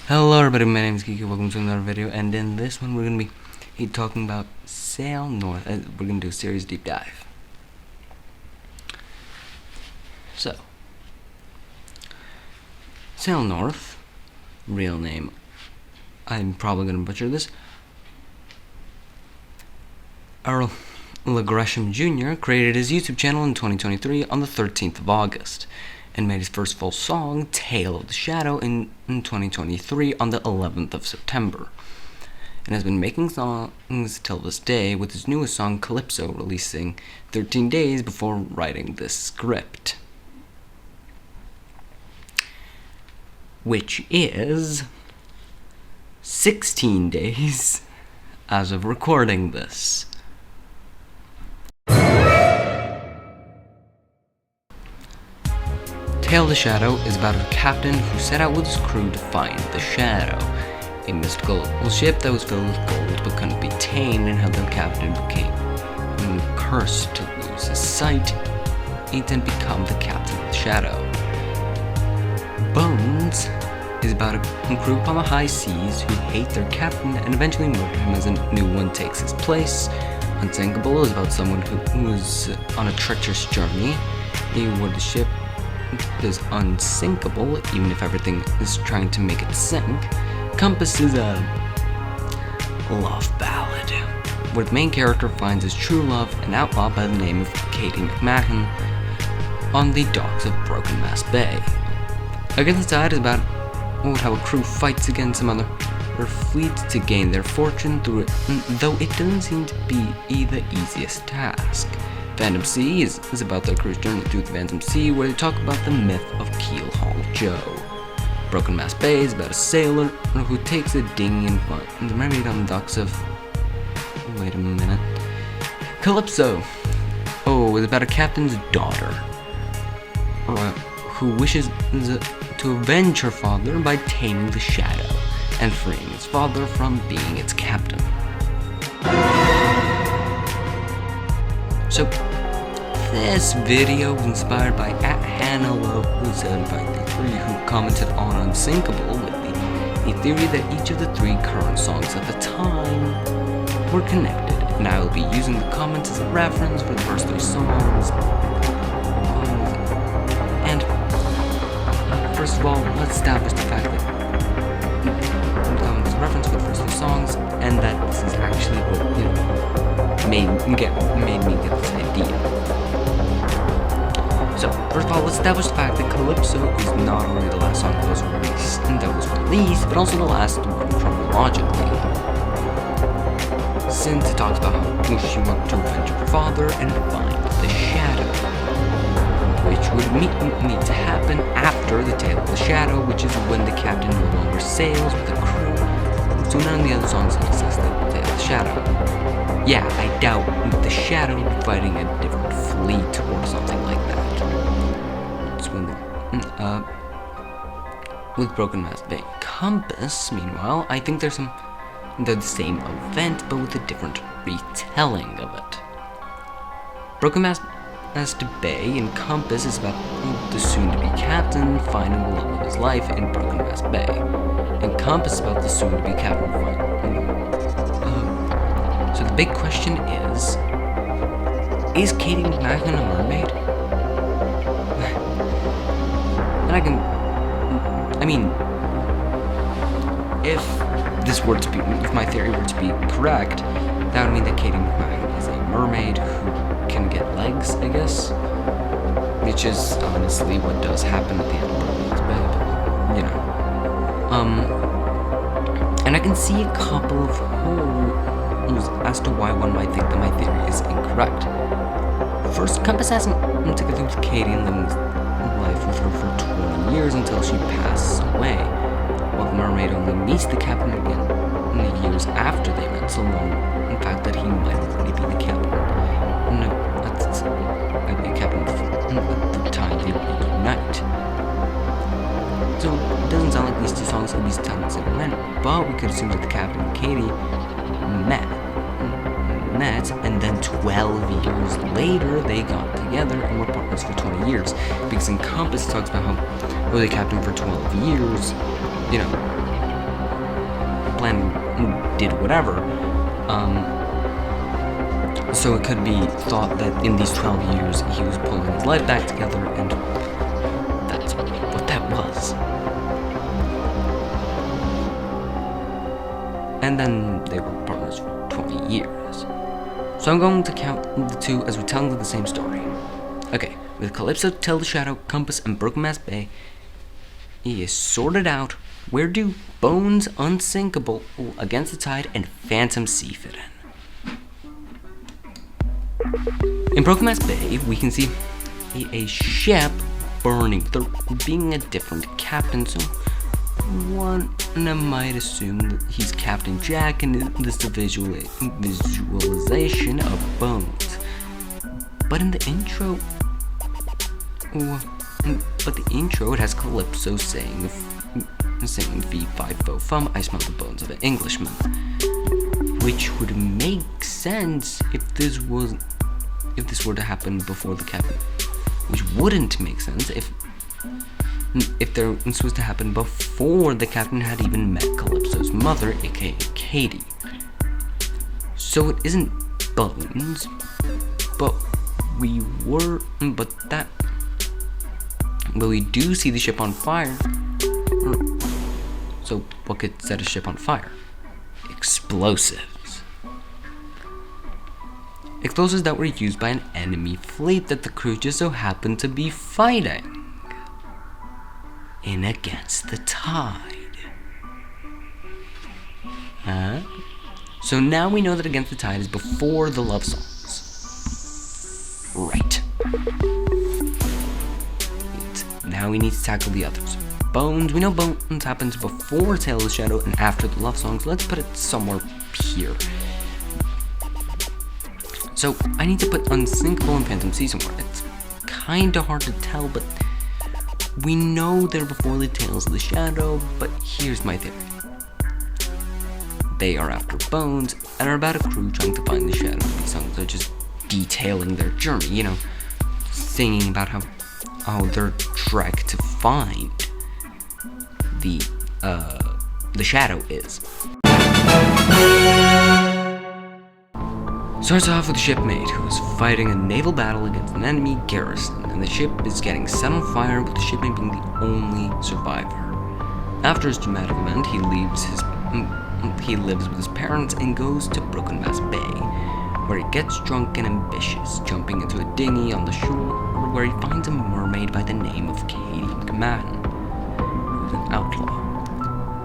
Hello everybody, my name is Kiki, welcome to another video, and in this one we're going to be talking about Sail North. We're going to do a series deep dive. So, Sail North, real name, I'm probably going to butcher this, Earl LeGresham Jr. created his YouTube channel in 2023 on the 13th of August. And made his first full song, Tale of the Shadow, in 2023 on the 11th of September. And has been making songs till this day, with his newest song, Calypso, releasing 13 days before writing this script. Which is 16 days as of recording this. Tale of the Shadow is about a captain who set out with his crew to find the Shadow, a mystical ship that was filled with gold but couldn't be tamed, and how the captain became cursed to lose his sight. He then become the captain of the Shadow. Bones is about a group on the high seas who hate their captain and eventually murder him as a new one takes his place. Unsinkable is about someone who is on a treacherous journey where the ship is unsinkable, even if everything is trying to make it sink. Compass is a love ballad, where the main character finds his true love, an outlaw by the name of Katie McMahon, on the docks of Broken Mast Bay. Against the Tide is about how a crew fights against some other fleet to gain their fortune through it, though it doesn't seem to be the easiest task. Phantom Sea is about the crew's journey through the Phantom Sea, where they talk about the myth of Keel Haul Joe. Broken Mast Bay is about a sailor who takes a dinghy and finds the mermaid on the docks of... Wait a minute. Calypso! Oh, it's about a captain's daughter who wishes to avenge her father by taming the Shadow and freeing his father from being its captain. So, this video was inspired by @HannahLove753, who commented on Unsinkable with the theory that each of the three current songs at the time were connected, and I will be using the comments as a reference for the first three songs. And first of all, let's establish the fact that the comments as a reference for the first three songs, and that this is actually what, made me get this idea. So, first of all, let's establish the fact that Calypso is not only the last song that was released, but also the last one chronologically. Since it talks about how she wants to avenge her father and find the Shadow, which would need to happen after the Tale of the Shadow, which is when the captain no longer sails with the crew. So none of the other songs discuss the Tale of the Shadow. Yeah, I doubt the Shadow will be fighting a different fleet or something like that. It's when with Broken Mast Bay. Compass, meanwhile, I think they're the same event, but with a different retelling of it. Broken Mast Bay and Compass is about the soon-to-be captain finding the love of his life in Broken Mast Bay. And Compass is about the soon-to-be captain finding... So the big question is Katie McMahon a mermaid? And if my theory were to be correct, that would mean that Katie McMahon is a mermaid who can get legs, I guess. Which is honestly what does happen at the end of Broken Mast Bay, but, and I can see a couple of holes as to why one might think that my theory is incorrect. First, Compass hasn't taken with Katie and lived life with her for 20 years until she passes away, while the mermaid only meets the captain again in the years after they met, so long, in fact, that he might already be the captain. At the time they reunite. So it doesn't sound like these two songs at least time considered, but we could assume that the captain and Katie met, and then 12 years later they got together and were partners for 20 years. Because in Compass talks about how the captain for 12 years, plan did whatever. So it could be thought that in these 12 years he was pulling his life back together, and that's what that was. And then they were partners for 20 years. So I'm going to count the two as we're telling the same story. Okay, with Calypso, Tell the Shadow, Compass, and Broken Mass Bay, he is sorted out. Where do Bones, Unsinkable, Against the Tide, and Phantom Sea fit in? In Broken Mass Bay, we can see a ship burning. There being a different captain, so one might assume that he's Captain Jack, and this is a visualization of Bones. But in the intro, it has Calypso saying "Fee fi fo fum, I smell the bones of an Englishman," which would make sense if this were to happen before the captain. Which wouldn't make sense if this was to happen before the captain had even met Calypso's mother, aka Katie. So it isn't Bones, but we do see the ship on fire. So what could set a ship on fire? Explosives. Explosives that were used by an enemy fleet that the crew just so happened to be fighting in Against the Tide. So now we know that Against the Tide is before the love songs. Right. Now we need to tackle the others. Bones, we know Bones happens before Tale of the Shadow and after the love songs. Let's put it somewhere here. So I need to put Unsinkable and Phantom Sea somewhere. It's kinda hard to tell, but we know they're before the Tales of the Shadow, but here's my theory. They are after Bones and are about a crew trying to find the Shadow. These songs are just detailing their journey, singing about how their trek to find the Shadow is. Starts off with a shipmate who is fighting a naval battle against an enemy garrison, and the ship is getting set on fire, with the shipmate being the only survivor. After his dramatic event, he lives with his parents and goes to Broken Mass Bay, where he gets drunk and ambitious, jumping into a dinghy on the shore, where he finds a mermaid by the name of Katie McMahon, who's an outlaw.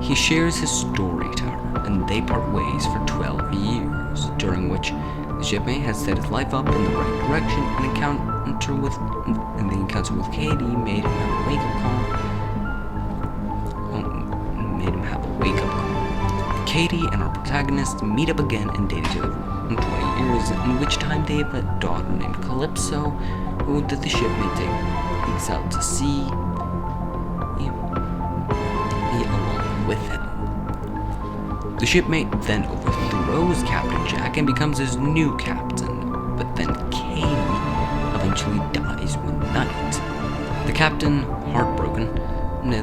He shares his story to her, and they part ways for 12 years, during which the shipmate has set his life up in the right direction, and the encounter with Katie made him have a wake-up call. Katie and our protagonist meet up again and date each other in 20 years, in which time they have a daughter named Calypso, who that the shipmate takes out to sea along with him. The shipmate then overthrows Captain Jack and becomes his new captain, but then Katie eventually dies one night. The captain, heartbroken,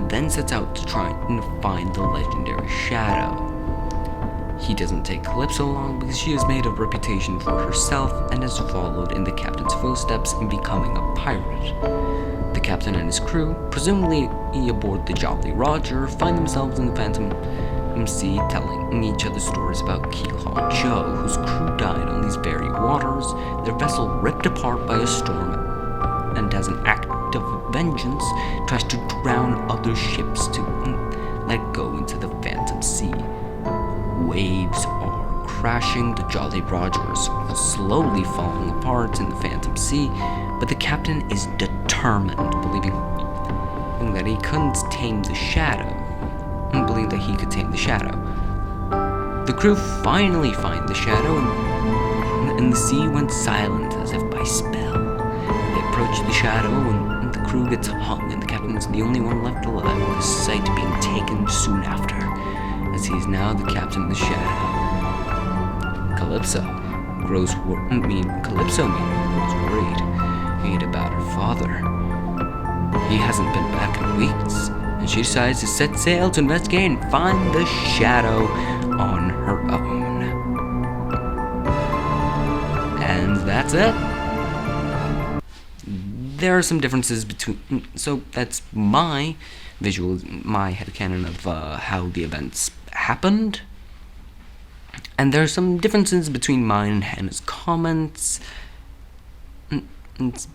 then sets out to try and find the legendary Shadow. He doesn't take Calypso along because she has made a reputation for herself and has followed in the captain's footsteps in becoming a pirate. The captain and his crew, presumably aboard the Jolly Roger, find themselves in the Phantom Sea telling each other stories about Keelhaul Joe, whose crew died on these very waters, their vessel ripped apart by a storm, and as an act of vengeance, tries to drown other ships to let go into the Phantom Sea. Waves are crashing, the Jolly Roger is slowly falling apart in the Phantom Sea, but the captain is determined, believing that he couldn't tame the Shadow, and believing that he could tame the Shadow. The crew finally find the Shadow, and the sea went silent as if by spell. They approach the Shadow, and the crew gets hung, and the captain is the only one left alive, with his sight being taken soon after, as he is now the captain of the Shadow. Calypso grows worried about her father. He hasn't been back in weeks, and she decides to set sail to investigate and find the Shadow, on her own. And that's it. There are some differences between, so that's my headcanon of how the events happened. And there are some differences between mine and Hannah's comments,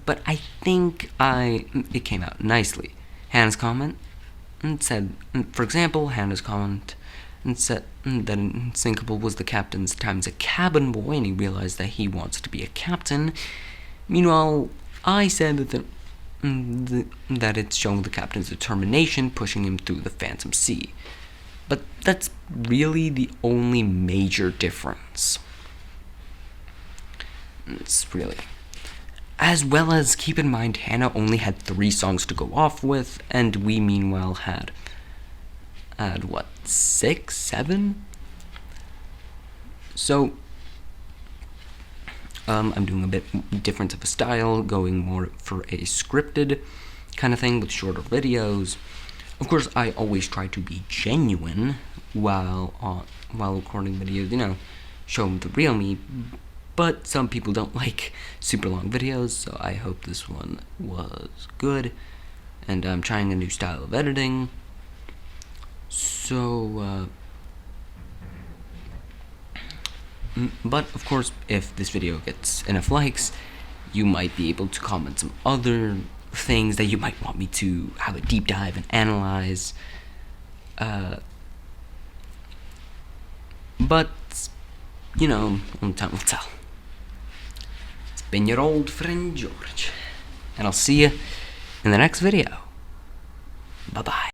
but I think it came out nicely. Hannah's comment said, for example, Hannah's comment said that Unsinkable was the captain's time as a cabin boy, and he realized that he wants to be a captain. Meanwhile, I said that it's showing the captain's determination, pushing him through the Phantom Sea. But that's really the only major difference. It's really. As well as, keep in mind, Hannah only had 3 songs to go off with, and we meanwhile had what, 6, 7? So, I'm doing a bit different of a style, going more for a scripted kind of thing with shorter videos. Of course, I always try to be genuine while recording videos, show them the real me, but some people don't like super long videos, so I hope this one was good, and I'm trying a new style of editing, so, but of course, if this video gets enough likes, you might be able to comment some other things that you might want me to have a deep dive and analyze, but, only time will tell. It's been your old friend George, and I'll see you in the next video. Bye-bye.